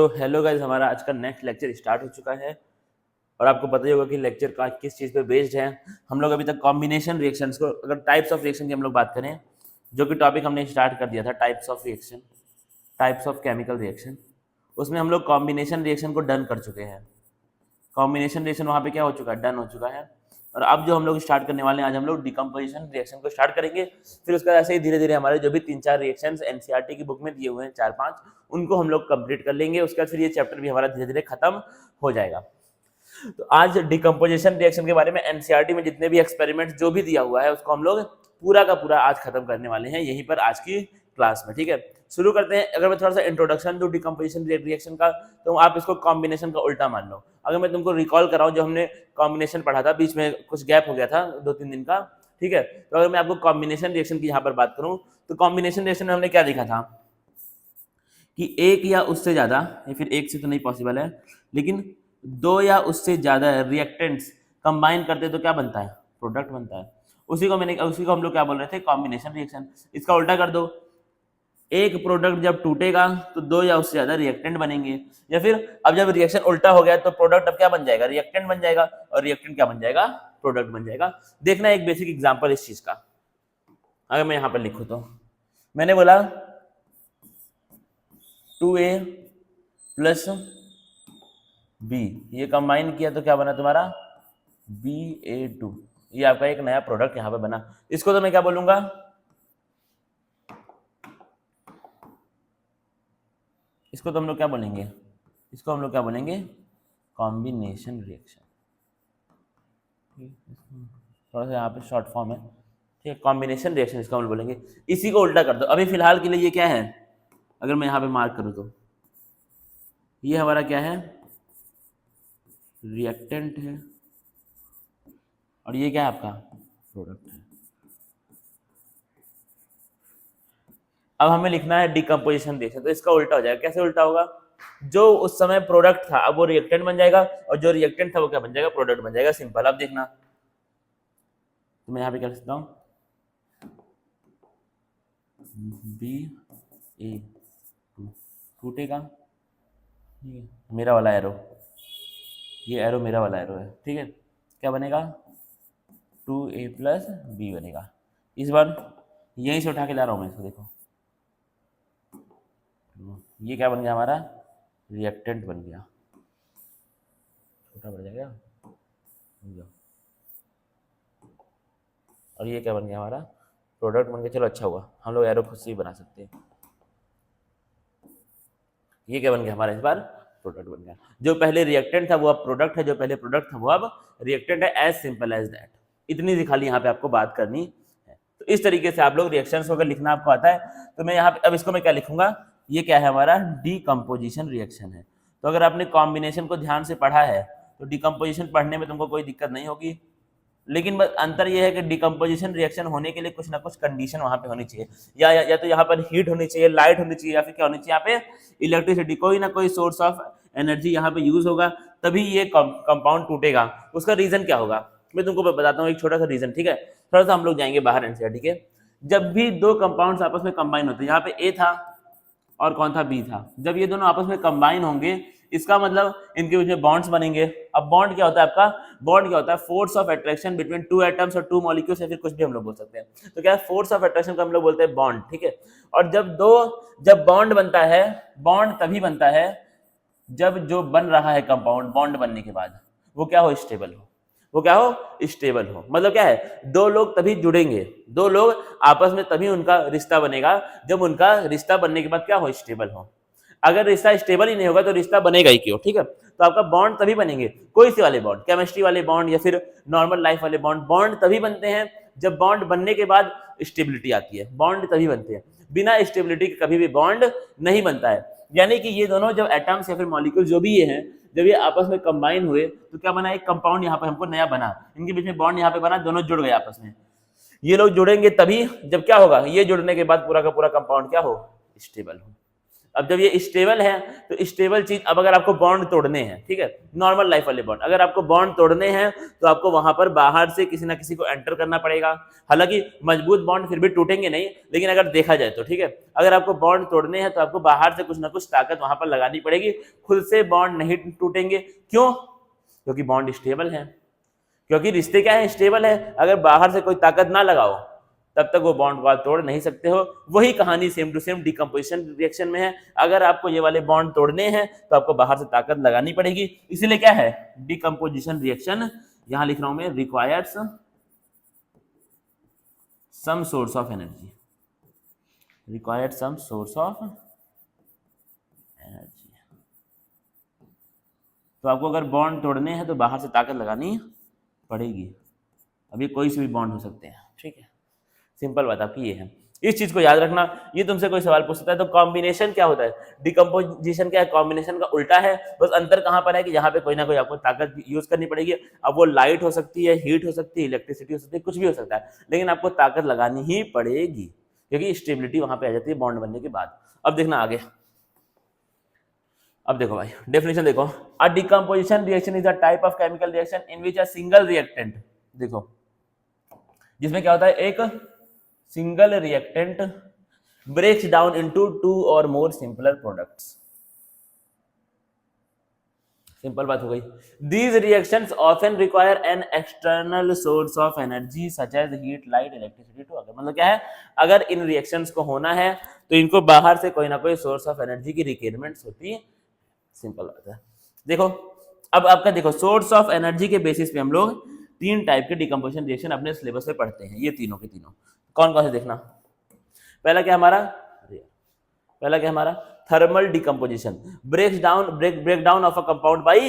तो hello guys, हमारा आज का नेक्स्ट लेक्चर स्टार्ट हो चुका है और आपको पता ही होगा कि लेक्चर का किस चीज़ पे बेस्ड है। हम लोग अभी तक कॉम्बिनेशन रिएक्शंस को, अगर टाइप्स ऑफ रिएक्शन की हम लोग बात करें, जो कि टॉपिक हमने स्टार्ट कर दिया था, types of reaction, types of chemical reaction, उसमें हम लोग कॉम्बिनेशन रिएक्शन को डन कर चुके हैं। कॉम्बिनेशन रिएक्शन वहाँ पे क्या हो चुका है, डन हो चुका है। और अब जो हम लोग स्टार्ट करने वाले हैं, आज हम लोग डिकम्पोजिशन रिएक्शन को स्टार्ट करेंगे। फिर उसका ऐसे ही धीरे धीरे हमारे जो भी 3-4 रिएक्शंस एनसीईआरटी की बुक में दिए हुए हैं, 4-5, उनको हम लोग कंप्लीट कर लेंगे। उसके बाद फिर ये चैप्टर भी हमारा धीरे धीरे खत्म हो जाएगा। तो आज डिकम्पोजिशन रिएक्शन के बारे में एनसीईआरटी में जितने भी एक्सपेरिमेंट्स जो भी दिया हुआ है, उसको हम लोग पूरा का पूरा आज खत्म करने वाले हैं यहीं पर आज की क्लास में। ठीक है, शुरू करते हैं। अगर मैं थोड़ा सा इंट्रोडक्शन दूं डिकम्पोजिशन रिएक्शन का, तो आप इसको कॉम्बिनेशन का उल्टा मान लो। अगर मैं तुमको रिकॉल कराऊं, जो हमने कॉम्बिनेशन पढ़ा था, बीच में कुछ गैप हो गया था 2-3 दिन का, ठीक है। तो अगर मैं आपको कॉम्बिनेशन रिएक्शन की यहाँ पर बात करूं, तो कॉम्बिनेशन रिएक्शन में हमने क्या देखा था कि एक या उससे ज्यादा, या फिर एक से तो नहीं पॉसिबल है, लेकिन 2 या उससे ज्यादा रिएक्टेंट्स कंबाइन करते तो क्या बनता है, प्रोडक्ट बनता है। उसी को हम लोग क्या बोल रहे थे, कॉम्बिनेशन रिएक्शन। इसका उल्टा कर दो, एक प्रोडक्ट जब टूटेगा तो 2 या उससे ज्यादा रिएक्टेंट बनेंगे। या फिर अब जब रिएक्शन उल्टा हो गया तो प्रोडक्ट अब क्या बन जाएगा, रिएक्टेंट बन जाएगा, और रिएक्टेंट क्या बन जाएगा, प्रोडक्ट बन जाएगा। देखना एक बेसिक एग्जांपल इस चीज का। अगर मैं यहां पर लिखूं तो मैंने बोला 2A प्लस B, ये कंबाइन किया तो क्या बना तुम्हारा, BA2। ये आपका एक नया प्रोडक्ट यहां पर बना। इसको तो मैं क्या बोलूंगा, इसको तो हम लोग क्या बोलेंगे, इसको हम लोग क्या बोलेंगे, कॉम्बिनेशन रिएक्शन। थोड़ा सा यहाँ पे शॉर्ट फॉर्म है, ठीक है, कॉम्बिनेशन रिएक्शन इसको हम लोग बोलेंगे। इसी को उल्टा कर दो। अभी फिलहाल के लिए ये क्या है, अगर मैं यहाँ पे मार्क करूँ तो ये हमारा क्या है, रिएक्टेंट है, और ये क्या है आपका, प्रोडक्ट है। अब हमें लिखना है डिकम्पोजिशन रिएक्शन, तो इसका उल्टा हो जाएगा। कैसे उल्टा होगा, जो उस समय प्रोडक्ट था अब वो रिएक्टेंट बन जाएगा, और जो रिएक्टेंट था वो क्या बन जाएगा, प्रोडक्ट बन जाएगा। सिंपल। अब देखना, तो मैं यहाँ पे कर सकता हूँ BA2 टूटेगा, मेरा वाला एरो, ये एरो मेरा वाला एरो है, ठीक है। क्या बनेगा, 2A प्लस B बनेगा। इस बार यहीं से उठा के ला रहा हूँ मैं इसको, देखो ये क्या बन गया हमारा, रिएक्टेंट बन गया। छोटा बढ़ जाएगा, और ये क्या बन गया हमारा, प्रोडक्ट बन गया। चलो अच्छा हुआ, हम लोग एरो खुद से ही बना सकते हैं। ये क्या बन गया हमारा, इस बार प्रोडक्ट बन गया। जो पहले रिएक्टेंट था वो अब प्रोडक्ट है, जो पहले प्रोडक्ट था वो अब रिएक्टेंट है। As simple as that. इतनी सी खाली यहाँ पे आपको बात करनी है। तो इस तरीके से आप लोग रिएक्शंस को अगर लिखना आपको आता है, तो मैं यहाँ पे अब इसको मैं क्या लिखूंगा, ये क्या है हमारा, डीकम्पोजिशन रिएक्शन है। तो अगर आपने कॉम्बिनेशन को ध्यान से पढ़ा है तो डीकम्पोजिशन पढ़ने में तुमको कोई दिक्कत नहीं होगी। लेकिन बस अंतर यह है कि डिकम्पोजिशन रिएक्शन होने के लिए कुछ ना कुछ कंडीशन वहां पे होनी चाहिए। या तो यहाँ पर हीट होनी चाहिए, लाइट होनी चाहिए, या फिर क्या होनी चाहिए, यहाँ पे इलेक्ट्रिसिटी, कोई ना कोई सोर्स ऑफ एनर्जी यहाँ पे यूज होगा, तभी ये कंपाउंड टूटेगा। उसका रीजन क्या होगा, मैं तुमको बताता हूँ एक छोटा सा रीजन, ठीक है। थोड़ा सा हम लोग जाएंगे बाहर एनसीईआरटी के। जब भी दो कंपाउंड्स आपस में कंबाइन होते हैं, यहाँ पे ए था और कौन था, बी था, जब ये दोनों आपस में कंबाइन होंगे, इसका मतलब इनके बीच में बॉन्ड्स बनेंगे। अब बॉन्ड क्या होता है आपका, बॉन्ड क्या होता है, force of attraction between 2 atoms और 2 मॉलिक्यूल्स, या फिर कुछ भी हम लोग बोल सकते हैं। तो क्या है, फोर्स ऑफ अट्रैक्शन को हम लोग बोलते हैं बॉन्ड, ठीक है। और जब बॉन्ड बनता है, बॉन्ड तभी बनता है जब जो बन रहा है कंपाउंड, बॉन्ड बनने के बाद वो क्या हो, स्टेबल हो। वो क्या हो, स्टेबल हो। मतलब क्या है, दो लोग तभी जुड़ेंगे, दो लोग आपस में तभी उनका रिश्ता बनेगा जब उनका रिश्ता बनने के बाद क्या हो, स्टेबल हो। अगर रिश्ता स्टेबल ही नहीं होगा तो रिश्ता बनेगा ही क्यों, ठीक है। तो आपका बॉन्ड तभी बनेंगे, कोई से वाले बॉन्ड, केमिस्ट्री वाले बॉन्ड या फिर नॉर्मल लाइफ वाले बॉन्ड, बॉन्ड तभी बनते हैं जब बॉन्ड बनने के बाद स्टेबिलिटी आती है। बॉन्ड तभी बनते हैं, बिना स्टेबिलिटी के कभी भी बॉन्ड नहीं बनता है। यानी कि ये दोनों जब एटम्स या फिर मॉलिक्यूल जो भी ये हैं, जब ये आपस में कंबाइन हुए तो क्या बना, एक कंपाउंड यहाँ पे हमको नया बना, इनके बीच में बॉन्ड यहाँ पे बना, दोनों जुड़ गए आपस में। ये लोग जुड़ेंगे तभी जब क्या होगा, ये जुड़ने के बाद पूरा का पूरा कंपाउंड क्या हो, स्टेबल हो। अब जब ये स्टेबल है तो स्टेबल चीज, अब अगर आपको बॉन्ड तोड़ने हैं, ठीक है, नॉर्मल लाइफ वाले बॉन्ड, अगर आपको बॉन्ड तोड़ने हैं तो आपको वहां पर बाहर से किसी ना किसी को एंटर करना पड़ेगा। हालांकि मजबूत बॉन्ड फिर भी टूटेंगे नहीं, लेकिन अगर देखा जाए तो, ठीक है, अगर आपको बॉन्ड तोड़ने हैं तो आपको बाहर से कुछ ना कुछ ताकत वहां पर लगानी पड़ेगी, खुद से बॉन्ड नहीं टूटेंगे। क्यों? क्योंकि बॉन्ड स्टेबल है, क्योंकि रिश्ते क्या है, स्टेबल है। अगर बाहर से कोई ताकत ना लगाओ तब तक वो बॉन्ड वाल तोड़ नहीं सकते हो। वही कहानी same to same decomposition reaction में है। अगर आपको ये वाले बॉन्ड तोड़ने हैं तो आपको बाहर से ताकत लगानी पड़ेगी। इसीलिए क्या है, डिकम्पोजिशन रिएक्शन, यहां लिख रहा हूं मैं, requires some source of energy, required some source of energy. तो आपको अगर बॉन्ड तोड़ने हैं तो बाहर से ताकत लगानी पड़ेगी। अभी कोई से भी बॉन्ड हो सकते हैं, ठीक है, सिंपल बात आपकी ये है। इस चीज को याद रखना। ये तुमसे कोई सवाल पूछ सकता है तो कॉम्बिनेशन क्या होता है, डिकम्पोजिशन क्या है, कॉम्बिनेशन का उल्टा है। बस अंतर कहां पर है कि यहाँ पे कोई ना कोई आपको ताकत यूज करनी पड़ेगी। अब वो लाइट हो सकती है, हीट हो सकती है, इलेक्ट्रिसिटी हो सकती है, कुछ भी हो सकता है, लेकिन आपको ताकत लगानी ही पड़ेगी क्योंकि स्टेबिलिटी वहां पे आ जाती है बॉन्ड बनने के बाद। अब देखना आगे, अब देखो भाई डेफिनेशन देखो, a decomposition reaction is a type of chemical reaction in which a single reactant, देखो जिसमें क्या होता है, एक single reactant breaks down into two और मोर सिंपलर प्रोडक्ट्स। सिंपल बात हो गई। These reactions often require an external source of energy such as heat, light, electricity to अगर, मतलब क्या है, अगर इन रिएक्शंस को होना है तो इनको बाहर से कोई ना कोई सोर्स ऑफ एनर्जी की रिक्वायरमेंट्स होती है। सिंपल बात है। देखो अब आपका देखो, सोर्स ऑफ एनर्जी के बेसिस पे हम लोग 3 टाइप के डिकम्पोजिशन रिएक्शन अपने सिलेबस में पढ़ते हैं। ये तीनों के तीनों कौन कौन से देखना। पहला क्या हमारा thermal decomposition, break down of a compound by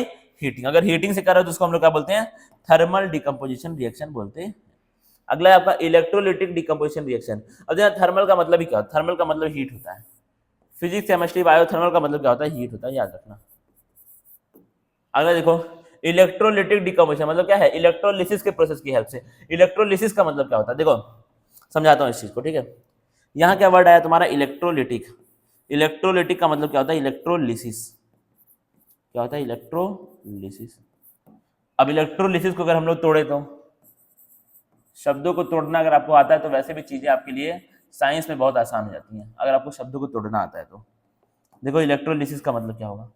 heating. अगर हीटिंग से कर रहे हो तो उसको हम लोग क्या बोलते हैं, थर्मल डिकम्पोजिशन रिएक्शन बोलते हैं। अगला है आपका इलेक्ट्रोलिटिक डिकम्पोजिशन रिएक्शन। अब देखो थर्मल का मतलब ही क्या, थर्मल का मतलब हीट होता है। फिजिक्स, केमिस्ट्री, बायो, थर्मल का मतलब क्या होता है, हीट होता है, याद रखना। अगला देखो इलेक्ट्रोलिटिक डिकम्पोजिशन, मतलब क्या है, इलेक्ट्रोलिसिस के प्रोसेस की हेल्प से। इलेक्ट्रोलिसिस का मतलब क्या होता है, देखो समझाता हूँ इस चीज को, ठीक है। यहाँ क्या वर्ड आया तुम्हारा, इलेक्ट्रोलिटिक। इलेक्ट्रोलिटिक का मतलब क्या होता है, इलेक्ट्रोलिसिस। क्या होता है, इलेक्ट्रोलिसिस। अब इलेक्ट्रोलिसिस को अगर हम लोग तोड़े तो, शब्दों को तोड़ना अगर आपको आता है तो वैसे भी चीजें आपके लिए साइंस में बहुत आसान हो जाती हैं अगर आपको शब्दों को तोड़ना आता है तो। देखो इलेक्ट्रोलिसिस का मतलब क्या होगा,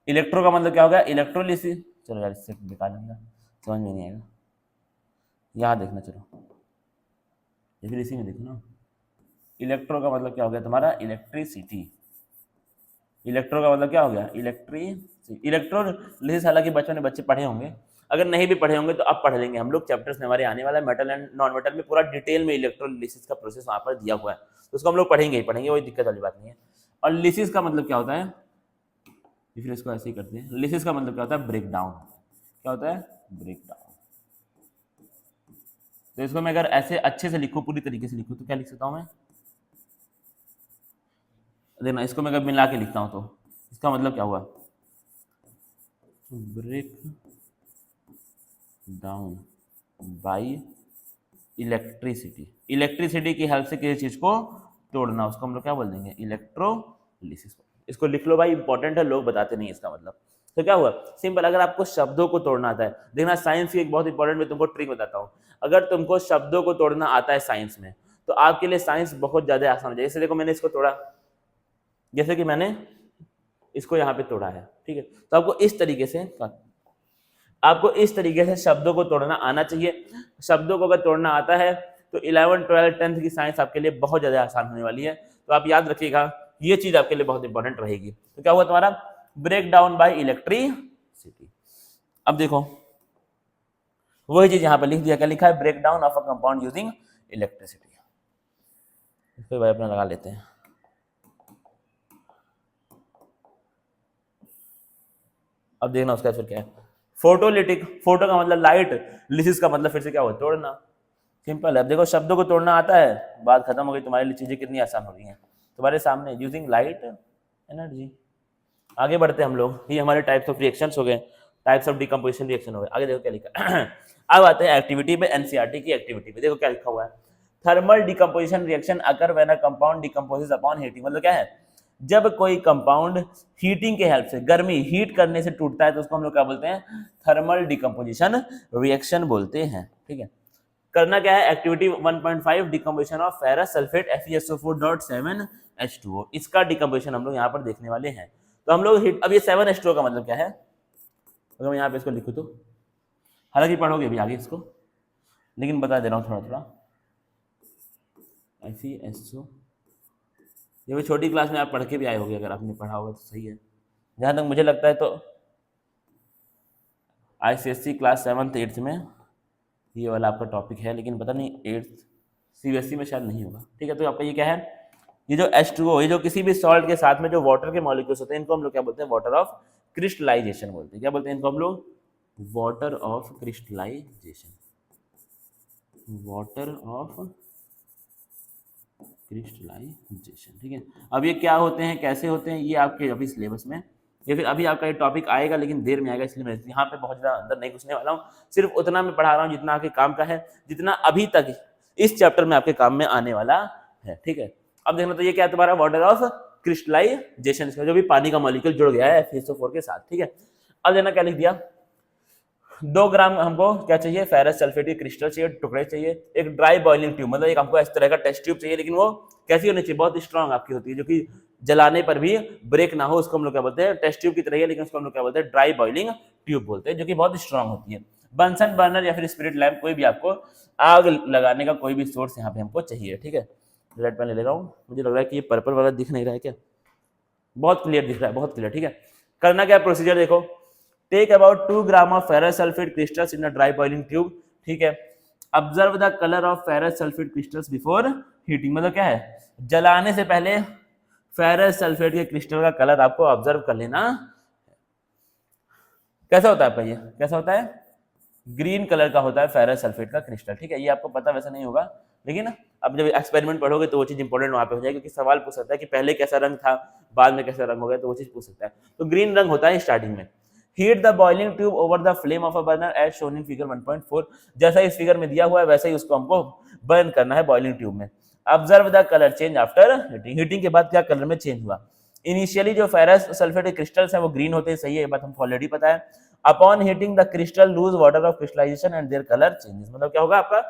इलेक्ट्रो का मतलब क्या होगा, इलेक्ट्रोलिसिस। चलो यार इससे निकाल लेंगे, समझ में नहीं आएगा। यहाँ देखना, चलो ये फिर इसी में देखो ना। इलेक्ट्रो का मतलब क्या हो गया तुम्हारा, इलेक्ट्रिसिटी। इलेक्ट्रो का मतलब क्या हो गया, इलेक्ट्रिसिटी। इलेक्ट्रोलिसिस हालांकि बच्चों ने बच्चे पढ़े होंगे, अगर नहीं भी पढ़े होंगे तो अब पढ़ लेंगे हम लोग, चैप्टर्स में हमारे आने वाला है। मेटल एंड नॉन मेटल में पूरा डिटेल में इलेक्ट्रोलिसिस का प्रोसेस वहाँ पर दिया हुआ है, तो उसको हम लोग पढ़ेंगे ही पढ़ेंगे, कोई दिक्कत वाली बात नहीं है। और लिसिस का मतलब क्या होता है, फिर इसको ऐसे ही करते हैं। लिसिस का मतलब क्या होता है, ब्रेक डाउन। क्या होता है, ब्रेक डाउन। तो इसको मैं अगर ऐसे अच्छे से लिखूं, पूरी तरीके से लिखूं तो क्या लिख सकता हूं मैं, देखना इसको मैं अगर मिला के लिखता हूं तो इसका मतलब क्या हुआ, break down by electricity. Electricity की हेल्प से किसी चीज को तोड़ना, उसको हम लोग क्या बोल देंगे, इलेक्ट्रोलिसिस। इसको लिख लो भाई, इंपॉर्टेंट है, लोग बताते नहीं इसका मतलब। तो क्या हुआ, सिंपल, अगर आपको शब्दों को तोड़ना आता है, देखना साइंस की एक बहुत इंपॉर्टेंट, मैं तुमको ट्रिक बताता हूँ। अगर तुमको शब्दों को तोड़ना आता है साइंस में तो आपके लिए साइंस बहुत ज्यादा आसान हो जाए। जैसे देखो मैंने इसको तोड़ा, जैसे कि मैंने इसको यहाँ पे तोड़ा है, ठीक है, तो आपको इस तरीके से शब्दों को तोड़ना आना चाहिए। शब्दों को अगर तोड़ना आता है तो 11, 12, 10th की साइंस आपके लिए बहुत ज्यादा आसान होने वाली है। तो आप याद रखिएगा, ये चीज आपके लिए बहुत इंपॉर्टेंट रहेगी। तो क्या हुआ तुम्हारा, ब्रेक डाउन बाय इलेक्ट्रिसिटी। अब देखो वही चीज यहाँ पे लिख दिया, क्या लिखा है, break down of a compound using electricity. इसको भाई अपना लगा लेते हैं। अब देखना उसका फिर क्या है, फोटोलिटिक। फोटो का मतलब लाइट, लिसिस का मतलब फिर से क्या हुआ, तोड़ना। सिंपल है। अब देखो शब्दों को तोड़ना आता है, बात खत्म हो गई, तुम्हारे लिए चीजें कितनी आसान हो रही हैं तुम्हारे सामने, यूजिंग लाइट एनर्जी। आगे बढ़ते हैं हम लोग, ये हमारे टाइप्स ऑफ रिएक्शंस हो गए, टाइप्स ऑफ डिकम्पोजिशन रिएक्शन हो गए। आगे देखो क्या लिखा अब आते हैं एक्टिविटी पे, एनसीईआरटी की एक्टिविटी पे। देखो क्या लिखा हुआ है, thermal decomposition reaction occur when a compound decomposes upon heating, मतलब क्या है, जब कोई कंपाउंड हीटिंग के हेल्प से, गर्मी हीट करने से टूटता है तो उसको हम लोग क्या बोलते हैं, थर्मल डिकम्पोजिशन रिएक्शन बोलते हैं। ठीक है, करना क्या है, activity 1.5 decomposition of ferrous sulphate FeSO4.7H2O, इसका डिकम्पोजिशन हम लोग यहाँ पर देखने वाले हैं। तो हम लोग अब ये 7H2O का मतलब क्या है, अगर मैं यहाँ पे इसको लिखूँ तो, हालांकि पढ़ोगे भी आगे इसको, लेकिन बता दे रहा हूँ थोड़ा थोड़ा। FeSO, ये भी छोटी क्लास में आप पढ़ के भी आए होगे, अगर आपने पढ़ा होगा तो सही है, जहाँ तक मुझे लगता है तो ICSE क्लास 7th 8th में ये वाला आपका टॉपिक है, लेकिन पता नहीं 8th CBSE में शायद नहीं होगा। ठीक है, तो आपका ये क्या है, ये जो H2O, ये जो किसी भी सॉल्ट के साथ में जो वाटर के मॉलिक्यूल्स होते हैं, इनको हम लोग क्या बोलते हैं, वाटर ऑफ क्रिस्टलाइजेशन बोलते हैं। क्या बोलते हैं इनको हम लोग, water of crystallisation, water of crystallisation. ठीक है, अब ये क्या होते हैं, कैसे होते हैं, ये आपके अभी सिलेबस में, या फिर अभी आपका ये टॉपिक आएगा लेकिन देर में आएगा, इसलिए मैं यहाँ पे बहुत ज़्यादा अंदर नहीं घुसने वाला हूँ, सिर्फ उतना मैं पढ़ा रहा हूँ जितना आपके काम का है, जितना अभी तक इस चैप्टर में आपके काम में आने वाला है। ठीक है, अब देखना, तो ये क्या है तुम्हारा, वाटर ऑफ क्रिस्टलाइजेशन, इसका जो भी पानी का मॉलिक्यूल जुड़ गया है FeSO4 के साथ। ठीक है, अब देखना क्या लिख दिया, 2 ग्राम हमको क्या चाहिए, फेरस सल्फेट के क्रिस्टल चाहिए, टुकड़े चाहिए, एक ड्राई बॉइलिंग ट्यूब, मतलब एक हमको इस तरह का टेस्ट ट्यूब चाहिए, लेकिन वो कैसी होनी चाहिए, बहुत स्ट्रांग आपकी होती है, जो कि जलाने पर भी ब्रेक ना हो, उसको हम लोग क्या बोलते हैं, टेस्ट ट्यूब की तरह है, लेकिन उसको हम लोग क्या बोलते हैं, ड्राई बॉइलिंग ट्यूब बोलते हैं, जो कि बहुत स्ट्रांग होती है। बंसन बर्नर या फिर स्पिरिट लैम्प, कोई भी आपको आग लगाने का कोई भी सोर्स यहाँ पे हमको चाहिए। ठीक है, रेड पेन ले रहा हूँ, मुझे लग रहा है कि ये पर्पल वाला दिख नहीं रहा है क्या, बहुत क्लियर दिख रहा है, बहुत क्लियर। ठीक है, करना क्या प्रोसीजर देखो, take about 2 gram of ferrous sulphate crystals in a dry boiling tube. ठीक है, observe the colour of ferrous sulphate crystals before heating, मतलब क्या है, जलाने से पहले फेरस सल्फेट के क्रिस्टल का कलर आपको ऑब्जर्व कर लेना। कैसा होता है आपका, ये कैसा होता है, ग्रीन कलर का होता है फेरस सल्फेट का क्रिस्टल। ठीक है, ये आपको पता वैसा नहीं होगा, लेकिन अब जब एक्सपेरिमेंट पढ़ोगे तो वो चीज इंपॉर्टेंट वहां पे हो जाएगी, क्योंकि सवाल पूछ सकता है कि पहले कैसा रंग था, बाद में कैसा रंग हो गया, तो वो चीज पूछ सकता है। तो ग्रीन रंग होता है स्टार्टिंग में। Heat the boiling tube over the flame of a burner as shown in figure 1.4, जैसा इस फिगर में दिया हुआ है वैसा ही उसको हमको बर्न करना है बॉइलिंग ट्यूब में। Observe the colour change after heating, heating के बाद क्या कलर में चेंज हुआ। इनिशियली जो फेरस सल्फेट के क्रिस्टल्स हैं वो ग्रीन होते हैं, सही है, ये बात हमको ऑलरेडी पता है। Upon heating the crystal lose water of crystallisation and their colour changes, मतलब क्या होगा आपका,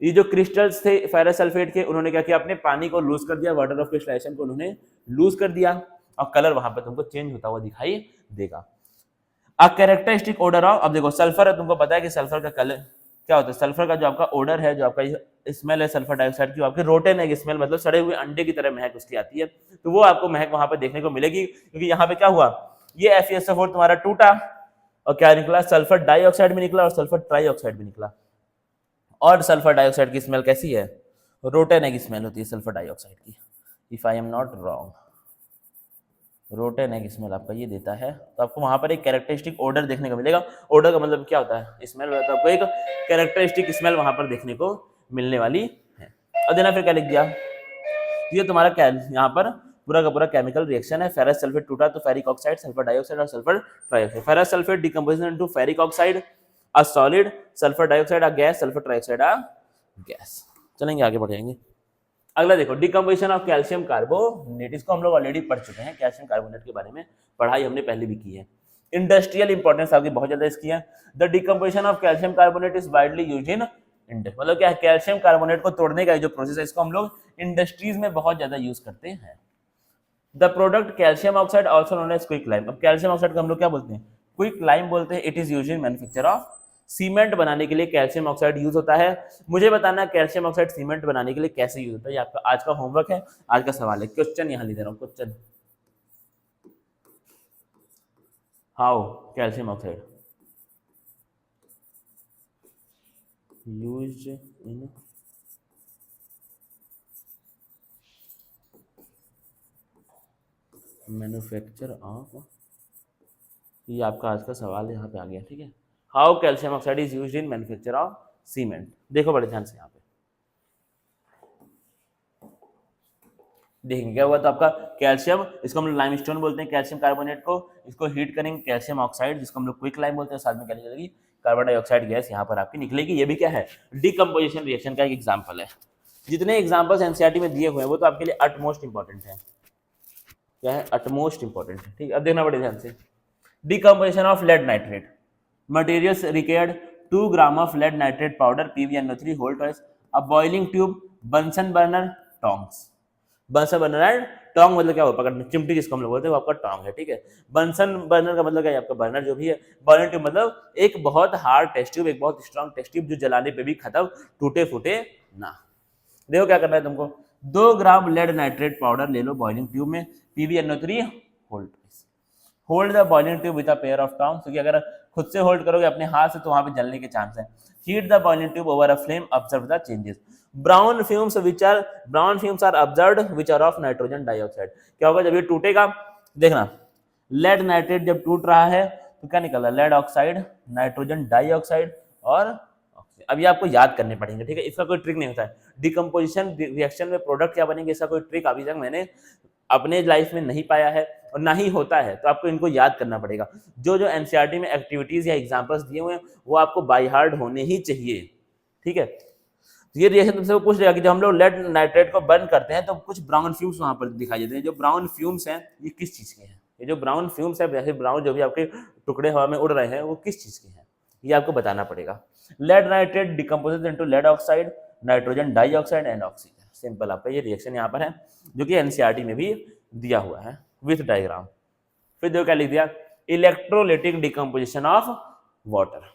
ये जो क्रिस्टल्स थे फेरस सल्फेट के, उन्होंने क्या किया, अपने पानी को लूज कर दिया, वाटर ऑफ क्रिस्टलाइजेशन को उन्होंने लूज कर दिया, और कलर वहां पे तुमको चेंज होता हुआ दिखाई देगा। अ कैरेक्टरिस्टिक ओडर ऑफ, अब देखो सल्फर है, तुमको पता है कि सल्फर का कलर क्या होता है, सल्फर का जो आपका ओडर है, जो आपका स्मेल है सल्फर डाइऑक्साइड की, आपके रोटेन है स्मेल, मतलब सड़े हुए अंडे की तरह महक उसकी आती है, तो वो आपको महक वहां पे देखने को मिलेगी, क्योंकि यहाँ पे क्या हुआ, ये FeSO4 तुम्हारा टूटा और क्या निकला, सल्फर डाइऑक्साइड भी निकला और सल्फर ट्राइऑक्साइड भी निकला। और सल्फर डाइऑक्साइड की स्मेल कैसी है, रोटेन की स्मेल होती है सल्फर डाइऑक्साइड की, if I am not wrong, rotten की स्मेल आपका ये देता है। तो आपको वहां पर एक कैरेक्टरिस्टिक ओडर देखने को मिलेगा। ओडर का मतलब क्या होता है, स्मेल, तो आपको एक कैरेक्टरिस्टिक स्मेल वहां पर देखने को मिलने वाली है। और देना फिर क्या लिख दिया, ये तुम्हारा क्या यहाँ पर पूरा का पूरा केमिकल रिएक्शन है, फेरस सल्फेट टूटा तो फेरिक ऑक्साइड, सल्फर डाइऑक्साइड और sulphur trioxide, ferrous sulphate decomposition into ferric oxide a solid, sulphur dioxide a gas, sulphur trioxide a gas. चलेंगे आगे बढ़ जाएंगे। अगला देखो, डिकम्पोजिशन ऑफ कैल्शियम कार्बोनेट, इसको हम लोग ऑलरेडी पढ़ चुके हैं, कैल्शियम कार्बोनेट के बारे में पढ़ाई हमने पहले भी की है। इंडस्ट्रियल इंपॉर्टेंस आपकी बहुत ज्यादा इसकी है। The decomposition of calcium carbonate is widely used in industry, मतलब क्या है, कैल्शियम कार्बोनेट को तोड़ने का जो प्रोसेस है, इसको हम लोग इंडस्ट्रीज में बहुत ज्यादा यूज करते हैं। The product calcium oxide also known as quick lime, अब कैल्शियम ऑक्साइड को हम लोग क्या बोलते हैं, क्विक लाइम बोलते हैं। It is used in manufacture of cement, बनाने के लिए कैल्शियम ऑक्साइड यूज होता है। मुझे बताना कैल्शियम ऑक्साइड सीमेंट बनाने के लिए कैसे यूज होता है, ये आपका आज का होमवर्क है, आज का सवाल है, क्वेश्चन यहाँ लिख दे रहा हूँ, question, how calcium oxide used in manufacture of, ये आपका आज का सवाल यहाँ पे आ गया। ठीक है, how calcium oxide is used in manufacture of cement. देखो बड़े ध्यान से यहाँ पे देखेंगे क्या हुआ, तो आपका कैल्शियम, इसको हम लोग लाइमस्टोन बोलते हैं कैल्शियम कार्बोनेट को, इसको हीट करेंगे कैल्शियम ऑक्साइड, जिसको हम लोग क्विक लाइम बोलते हैं, साथ में क्या निकलेगी, कार्बन डाइऑक्साइड गैस यहाँ पर आपकी निकलेगी। ये भी क्या है, डिकम्पोजिशन रिएक्शन का एक एग्जाम्पल है। जितने एग्जाम्पल्स एनसीईआरटी में दिए हुए हैं वो तो आपके लिए अटमोस्ट इंपॉर्टेंट है। क्या है? अटमोस्ट इंपॉर्टेंट है। ठीक है, अब देखना पड़ेगा ध्यान से। Decomposition of lead nitrate, materials required 2 gram of lead nitrate powder PbNO3 whole twice, a boiling tube, Bunsen burner, tongs। Bunsen burner and tong मतलब क्या हुआ? पकड़ना, चिमटी जिसको हम लोग बोलते हैं वो आपका टोंग है। ठीक है, बंसन बर्नर का मतलब क्या है? आपका बर्नर जो भी है। बॉइलिंग ट्यूब मतलब एक बहुत हार्ड टेस्ट ट्यूब, एक बहुत स्ट्रॉन्ग टेस्ट ट्यूब जो जलाने पे भी खत्म, टूटे फूटे ना। देखो क्या करना है तुमको, 2 ग्राम लेड नाइट्रेट पाउडर ले लो बॉइलिंग ट्यूब में, PbNO3 hold hold the boiling tube with a pair of tongs, क्योंकि अगर खुद से होल्ड करोगे अपने हाथ से तो वहां पे जलने के चांस है। Heat the boiling tube over a flame, observe the changes. Brown fumes are observed which are of nitrogen dioxide. क्या होगा जब ये टूटेगा? देखना, लेड नाइट्रेट जब टूट रहा है तो क्या निकल रहा है? लेड ऑक्साइड, नाइट्रोजन डाइऑक्साइड और ऑक्सीजन। अब ये आपको याद करने पड़ेंगे। ठीक है, इसका कोई ट्रिक नहीं होता है। डिकम्पोजिशन रिएक्शन में प्रोडक्ट क्या बनेंगे, इसका कोई ट्रिक अभी तक मैंने अपने लाइफ में नहीं पाया है और ना ही होता है, तो आपको इनको याद करना पड़ेगा। जो जो एनसीईआरटी में एक्टिविटीज या एग्जांपल्स दिए हुए हैं वो आपको बाय हार्ट होने ही चाहिए। ठीक है, तो ये रिएक्शन तुमसे वो पूछ लेगा कि जब हम लोग लेड नाइट्रेट को बर्न करते हैं तो कुछ ब्राउन फ्यूम्स वहां पर दिखाई देते हैं। जो ब्राउन फ्यूम्स हैं ये किस चीज के हैं? ये जो ब्राउन फ्यूम्स है, वैसे ब्राउन जो भी आपके टुकड़े हवा में उड़ रहे हैं वो किस चीज के हैं, ये आपको बताना पड़ेगा। Lead nitrate decomposes into lead oxide, nitrogen dioxide and oxygen. Simple आपका ये रिएक्शन यहाँ पर है जो कि एनसीईआरटी में भी दिया हुआ है विथ डायग्राम। फिर देखो क्या लिख दिया, electrolytic decomposition of water.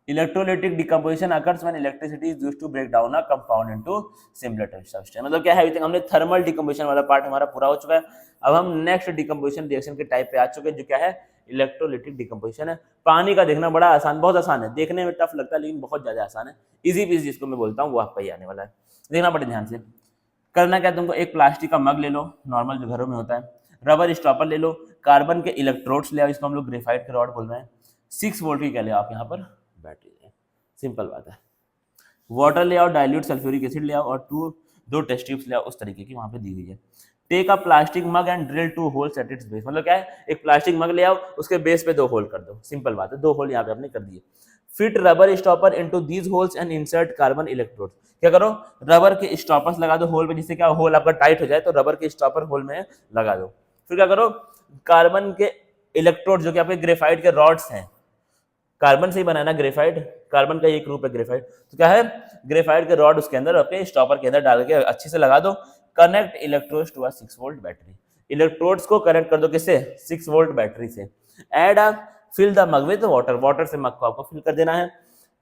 Electrolytic decomposition occurs when electricity is used to break down a compound into simpler substance। मतलब क्या है, हमने थर्मल डिकम्पोजिशन वाला पार्ट हमारा पूरा हो चुका है। अब हम नेक्स्ट डिकम्पोजिशन रिएक्शन के टाइप पे आ चुके हैं जो क्या है, इलेक्ट्रोलिटिक डिकम्पोजिशन है। पानी का देखना बड़ा आसान, बहुत आसान है, देखने में टफ लगता है लेकिन बहुत ज्यादा आसान है। इजी पीजी जिसको मैं बोलता हूँ वो आपका ही आने वाला है। देखना पड़े ध्यान से। करना क्या, तुमको एक प्लास्टिक का मग ले लो, नॉर्मल जो घरों में होता है, रबर स्टॉपर ले लो, कार्बन के इलेक्ट्रोड्स ले आओ, इसको हम लोग ग्रेफाइट के रॉड बोल रहे हैं, 6 वोल्ट की क्या ले आप यहाँ पर बैटरी है। सिंपल बात है। वाटर ले आओ, डाइल्यूट सल्फ्यूरिक एसिड ले आओ और 2 टेस्ट ट्यूब्स ले आओ, उस तरीके की वहां पे दी गई है। Take a plastic mug and drill 2 holes at its base. मतलब क्या है, एक प्लास्टिक मग ले आओ, उसके बेस पे 2 होल कर दो। सिंपल बात है, 2 होल यहाँ पे आपने कर दिए। Fit rubber stopper into these holes and insert carbon electrode. क्या करो, रबर के स्टॉपर्स लगा दो होल में, जिससे क्या होल आपका टाइट हो जाए, तो रबर के स्टॉपर होल में लगा दो। फिर क्या करो, कार्बन के इलेक्ट्रोड जो कि आपके ग्रेफाइट के रॉड्स हैं, कार्बन से ही बनाना ग्रेफाइट, कार्बन का एक रूप है ग्रेफाइट, तो क्या है, ग्रेफाइट के रॉड उसके अंदर अपने स्टॉपर के अंदर डाल के अच्छे से लगा दो। Connect electrodes to a 6 volt battery. Electrodes को कनेक्ट कर दो किससे? 6 वोल्ट बैटरी से। Add a fill the mug with water. Water से मग को आपको फिल कर देना है।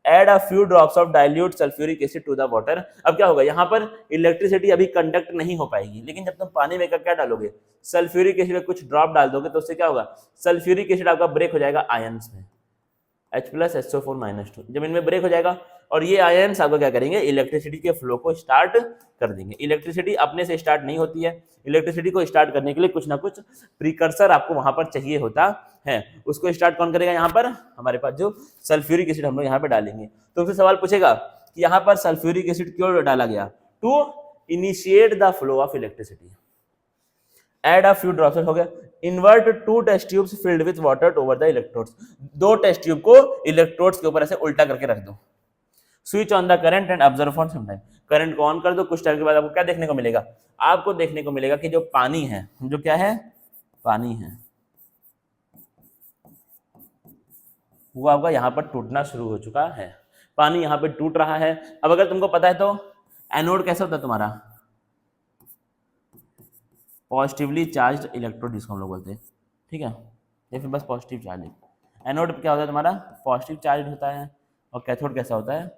Add a few drops of dilute sulphuric acid to the water. अब क्या होगा, यहाँ पर इलेक्ट्रिसिटी अभी कंडक्ट नहीं हो पाएगी, लेकिन जब तुम पानी में क्या डालोगे, सल्फ्यूरिक एसिड का कुछ ड्रॉप डाल दोगे तो उससे क्या होगा, सल्फ्यूरिक एसिड आपका ब्रेक हो जाएगा आयंस में, H+SO4-2। जब इनमें ब्रेक हो जाएगा और ये आयंस आपको क्या करेंगे, इलेक्ट्रिसिटी के फ्लो को स्टार्ट कर देंगे। इलेक्ट्रिसिटी अपने से स्टार्ट नहीं होती है, इलेक्ट्रिसिटी को स्टार्ट करने के लिए कुछ ना कुछ प्रीकर्सर आपको वहां पर चाहिए होता है। उसको स्टार्ट कौन करेगा, यहाँ पर हमारे पास जो सल्फ्यूरिक एसिड हम लोग यहाँ पे डालेंगे। तो फिर सवाल पूछेगा कि यहाँ पर सल्फ्यूरिक एसिड क्यों डाला गया, to initiate the flow of electricity. Add a few drops, हो गया। Invert 2 test tubes filled with water over the electrodes. 2 test tube को इलेक्ट्रोड्स के ऊपर ऐसे उल्टा करके रख दो। Switch on the current and observe for some time. Current को ऑन कर दो, कुछ टाइम के बाद आपको क्या देखने को मिलेगा, आपको देखने को मिलेगा कि जो पानी है, जो क्या है, पानी है, वो आपका यहाँ पर टूटना शुरू हो चुका है। पानी यहाँ पे टूट रहा है। अब अगर तुमको पता है तो एनोड कैसा होता है तुम्हारा, पॉजिटिवली चार्ज इलेक्ट्रोड जिसको हम लोग बोलते हैं, ठीक है, या फिर बस पॉजिटिव चार्ज। एनोड क्या होता है तुम्हारा, पॉजिटिव चार्ज होता है, और कैथोड कैसा होता है,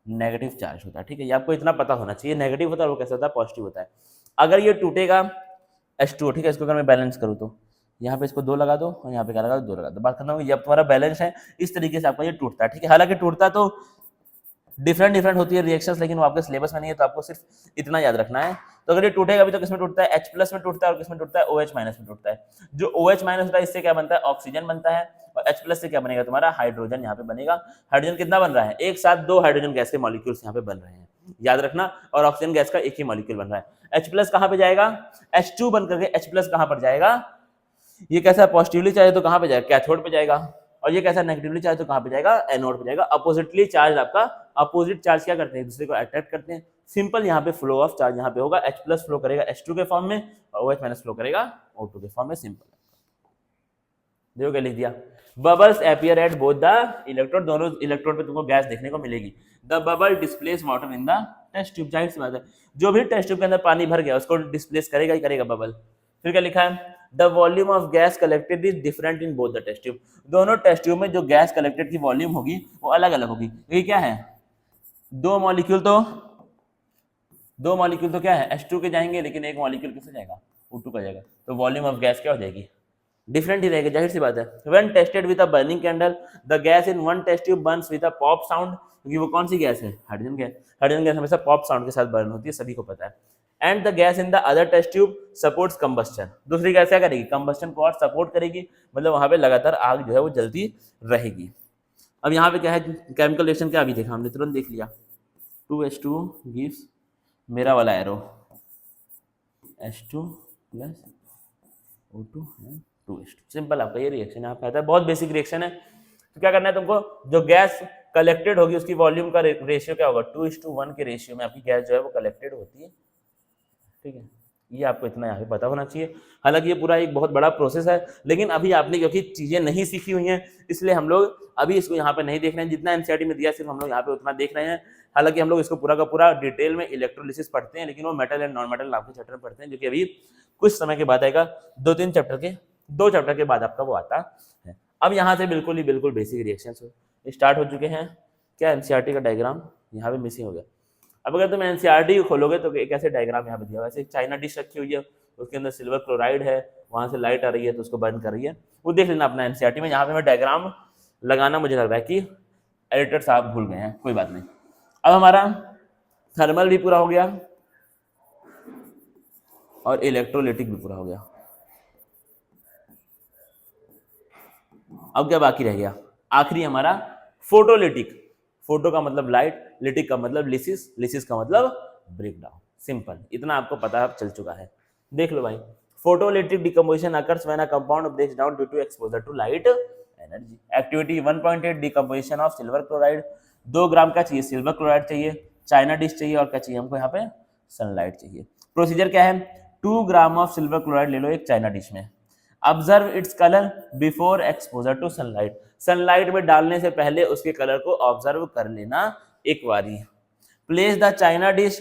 नेगेटिव चार्ज होता है। ठीक है, ये आपको इतना पता होना चाहिए, नेगेटिव होता है वो कैसा होता है, पॉजिटिव होता है। अगर ये टूटेगा H2O, ठीक है, इसको अगर मैं बैलेंस करूँ तो यहाँ पे इसको 2 लगा दो और यहाँ पे क्या लगा दो, 2 लगा दो। बात करना होगी, जब तुम्हारा बैलेंस है इस तरीके से आपका ये टूटता है। ठीक है, हालांकि टूटता तो डिफरेंट होती है रिएक्शंस, लेकिन वो आपके सिलेबस में नहीं है, तो आपको सिर्फ इतना याद रखना है। तो अगर ये टूटेगा भी तो किसमें टूटता है, H+ में टूटता है, और किसमें टूटता है, OH- में टूटता है। जो OH- होता है इससे क्या बनता है, ऑक्सीजन बनता है, और H+ से क्या बनेगा तुम्हारा, हाइड्रोजन यहाँ पे बनेगा। हाइड्रोजन कितना बन रहा है, एक साथ 2 हाइड्रोजन गैस के मॉलिक्यूल्स यहाँ पे बन रहे हैं, याद रखना। और ऑक्सीजन गैस का एक ही मॉलिक्यूल बन रहा है। H+ कहाँ पे जाएगा, H2 बन करके H+ कहाँ पर जाएगा, ये कैसा पॉजिटिवली चाहे तो कहाँ पे जाएगा, कैथोड पे जाएगा, और ये कैसा नेगेटिवली चाहे तो कहाँ पे जाएगा, एनोड पे जाएगा। अपोजिटली चार्ज आपका अपोजिट चार्ज क्या करते हैं, एक दूसरे को अट्रैक्ट करते हैं। सिंपल यहाँ पे फ्लो ऑफ चार्ज यहाँ पे होगा, H+ फ्लो करेगा H2 के फॉर्म में और OH- फ्लो करेगा O2 के फॉर्म में। सिंपल देखो क्या लिख दिया, bubbles appear at both the electrode, दोनों इलेक्ट्रोड पे तुमको गैस देखने को मिलेगी। The bubble displace water in the test tube, जाहिर सी बात है जो भी टेस्ट ट्यूब के अंदर पानी भर गया उसको डिस्प्लेस करेगा ही करेगा बबल। फिर क्या लिखा है, the volume of gas collected is different in both the test tube, दोनों टेस्ट ट्यूब में जो गैस कलेक्टेड की वॉल्यूम होगी वो अलग अलग होगी। ये क्या है, दो मॉलिक्यूल तो क्या है H2 के जाएंगे, लेकिन एक मॉलिक्यूल किससे जाएगा, O2 का जाएगा, तो वॉल्यूम ऑफ गैस क्या हो जाएगी, डिफरेंट ही रहेगा, जाहिर सी बात है। When tested with a burning candle the gas in one test tube burns with a pop sound, क्योंकि वो कौन सी गैस है, हाइड्रोजन गैस। हाइड्रोजन गैस हमेशा पॉप साउंड के साथ बर्न होती है, सभी को पता है। And the gas in the other test tube supports combustion, दूसरी गैस क्या करेगी, कंबस्टन को और सपोर्ट करेगी, मतलब वहां पे लगातार आग जो है वो जलती रहेगी। अब यहाँ पे क्या है, केमिकल रिएक्शन क्या अभी देखा हमने, तुरंत देख लिया, 2H2 गिव्स मेरा वाला एरो H2 प्लस O2 है 2H2, सिंपल आपका ये रिएक्शन यहाँ पे आता है, बहुत बेसिक रिएक्शन है। तो क्या करना है तुमको, जो गैस कलेक्टेड होगी उसकी वॉल्यूम का रेशियो क्या होगा, 2:1 के रेशियो में आपकी गैस जो है वो कलेक्टेड होती है। ठीक है, ये आपको इतना यहाँ पे पता होना चाहिए। हालांकि ये पूरा एक बहुत बड़ा प्रोसेस है, लेकिन अभी आपने क्योंकि चीजें नहीं सीखी हुई हैं इसलिए हम लोग अभी इसको यहाँ पे नहीं देख रहे हैं, जितना एनसीईआरटी में दिया सिर्फ हम लोग यहाँ पे उतना देख रहे हैं। हालांकि हम लोग इसको पूरा का पूरा डिटेल में इलेक्ट्रोलिसिस पढ़ते हैं, लेकिन वो मेटल एंड नॉन मेटल नाम के चैप्टर पढ़ते हैं, जो कि अभी कुछ समय के बाद आएगा, 2-3 चैप्टर के 2 चैप्टर के बाद आपका वो आता है। अब यहाँ से बिल्कुल बेसिक रिएक्शन स्टार्ट हो चुके हैं। क्या एनसीईआरटी का डायग्राम यहाँ पे मिसिंग हो गया। अब अगर तुम एनसीईआरटी को खोलोगे तो एक ऐसे डायग्राम यहाँ पे दिया हुआ है, ऐसे चाइना डिश रखी हुई है, उसके अंदर सिल्वर क्लोराइड है, वहां से लाइट आ रही है तो उसको बर्न कर रही है, वो देख लेना अपना एनसीईआरटी में। यहाँ पे मैं डायग्राम लगाना मुझे लग रहा है कि एडिटर साहब भूल गए हैं, कोई बात नहीं। अब हमारा थर्मल भी पूरा हो गया और इलेक्ट्रोलिटिक भी पूरा हो गया। अब क्या बाकी रह गया, आखिरी हमारा फोटोलिटिक। फोटो का मतलब लाइट, लिटिक का मतलब लिसिस, लिसिस का मतलब ब्रेक डाउन। सिंपल, इतना आपको पता चल चुका है। देख लो भाई, photolytic decomposition occurs when a compound breaks down due to exposure to light energy. Activity 1.8 decomposition of silver chloride. 2 gram का चाहिए सिल्वर क्लोराइड चाहिए, चाइना डिश चाहिए, और क्या चाहिए हमको यहाँ पे, सनलाइट चाहिए। प्रोसीजर क्या है, 2 ग्राम ऑफ सिल्वर क्लोराइड ले लो एक चाइना डिश में। Observe its colour before exposure to sunlight, sunlight में डालने से पहले उसके कलर को ऑब्जर्व कर लेना एक बारी। Place the China dish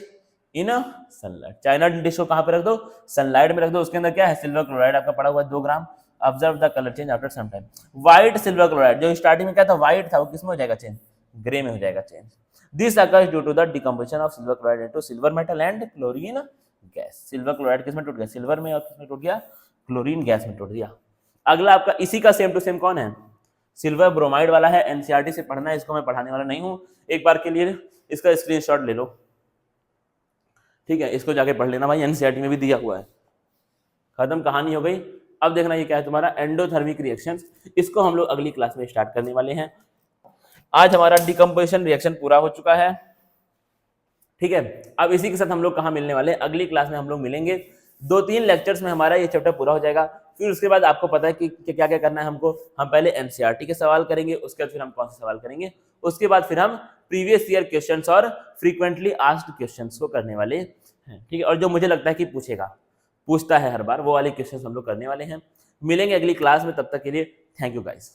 in sunlight, China dish को कहां पे रख दो, सनलाइट में रख दो। उसके अंदर क्या है, सिल्वर क्लोराइड आपका पड़ा हुआ है 2 gram. Observe the colour change after some time. White silver chloride जो स्टार्टिंग में क्या था, व्हाइट था, वो किसमें हो जाएगा चेंज, ग्रे में हो जाएगा change. This occurs due to the decomposition of silver chloride into silver metal and chlorine gas. Silver chloride किसमें टूट गया, सिल्वर में, और किसमें टूट गया, क्लोरीन गैस में टूट दिया। अगला आपका इसी का सेम टू सेम कौन है, सिल्वर ब्रोमाइड वाला है। एनसीईआरटी से पढ़ना है, इसको मैं पढ़ाने वाला नहीं हूं, एक बार के लिए इसका स्क्रीनशॉट ले लो, ठीक है, इसको जाके पढ़ लेना भाई, एनसीईआरटी में भी दिया हुआ है। खत्म, कहानी हो गई। अब देखना ये क्या है तुम्हारा, एंडोथर्मिक रिएक्शंस। इसको हम लोग अगली क्लास में स्टार्ट करने वाले हैं। आज हमारा डिकम्पोजिशन रिएक्शन पूरा हो चुका है, ठीक है। अब इसी के साथ हम लोग कहाँ मिलने वाले हैं, अगली क्लास में हम लोग मिलेंगे। 2-3 लेक्चर्स में हमारा ये चैप्टर पूरा हो जाएगा। फिर उसके बाद आपको पता है कि क्या क्या करना है हमको। हम पहले एनसीईआरटी के सवाल करेंगे, उसके बाद फिर हम कौन से सवाल करेंगे, उसके बाद फिर हम प्रीवियस ईयर क्वेश्चंस और फ्रीक्वेंटली आस्क्ड क्वेश्चंस को करने वाले हैं, ठीक है। और जो मुझे लगता है कि पूछता है हर बार, वो वाले क्वेश्चंस हम लोग करने वाले हैं। मिलेंगे अगली क्लास में, तब तक के लिए थैंक यू गाइस।